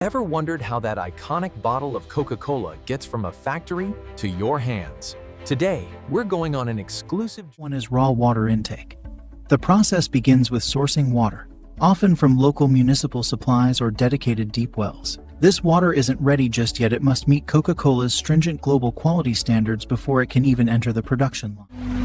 Ever wondered how that iconic bottle of Coca-Cola gets from a factory to your hands? Today, we're going on an exclusive One is raw water intake. The process begins with sourcing water, often from local municipal supplies or dedicated deep wells. This water isn't ready just yet. It must meet Coca-Cola's stringent global quality standards before it can even enter the production line.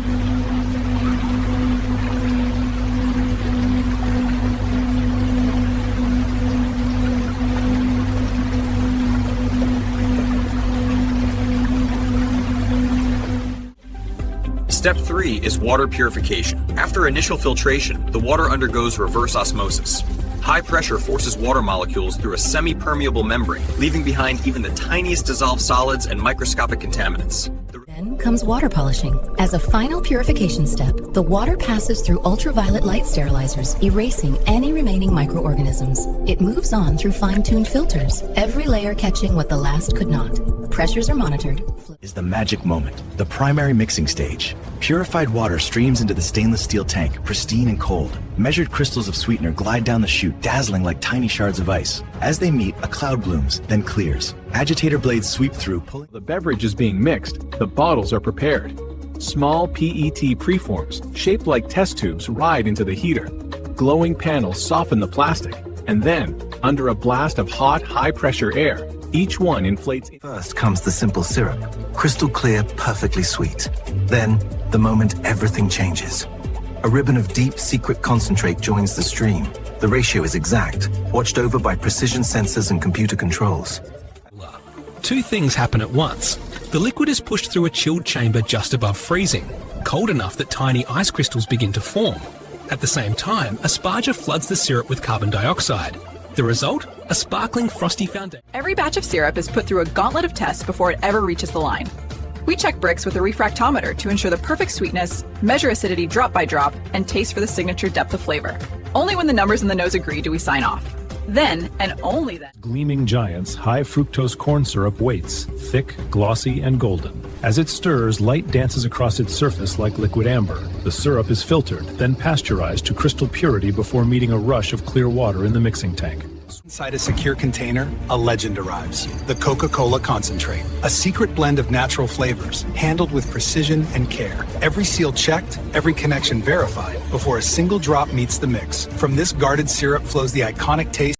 Step 3 is water purification. After initial filtration, the water undergoes reverse osmosis. High pressure forces water molecules through a semi-permeable membrane, leaving behind even the tiniest dissolved solids and microscopic contaminants. Then comes water polishing. As a final purification step, the water passes through ultraviolet light sterilizers, erasing any remaining microorganisms. It moves on through fine-tuned filters, every layer catching what the last could not. Pressures are monitored. Is the magic moment, the primary mixing stage. Purified water streams into the stainless steel tank, pristine and cold. Measured crystals of sweetener glide down the chute, dazzling like tiny shards of ice. As they meet, a cloud blooms, then clears. Agitator blades sweep through, pulling. The beverage is being mixed, the bottles are prepared. Small PET preforms, shaped like test tubes, ride into the heater. Glowing panels soften the plastic, and then, under a blast of hot, high-pressure air, each one inflates. First comes the simple syrup, crystal clear, perfectly sweet. Then, the moment everything changes. A ribbon of deep, secret concentrate joins the stream. The ratio is exact, watched over by precision sensors and computer controls. Two things happen at once. The liquid is pushed through a chilled chamber just above freezing, cold enough that tiny ice crystals begin to form. At the same time, a sparger floods the syrup with carbon dioxide. The result? A sparkling, frosty fountain. Every batch of syrup is put through a gauntlet of tests before it ever reaches the line. We check BRIX with a refractometer to ensure the perfect sweetness, measure acidity drop by drop, and taste for the signature depth of flavor. Only when the numbers in the nose agree do we sign off. Then, and only then. Gleaming Giant's high fructose corn syrup waits, thick, glossy, and golden. As it stirs, light dances across its surface like liquid amber. The syrup is filtered, then pasteurized to crystal purity before meeting a rush of clear water in the mixing tank. Inside a secure container, a legend arrives. The Coca-Cola concentrate, a secret blend of natural flavors, handled with precision and care. Every seal checked, every connection verified, before a single drop meets the mix. From this guarded syrup flows the iconic taste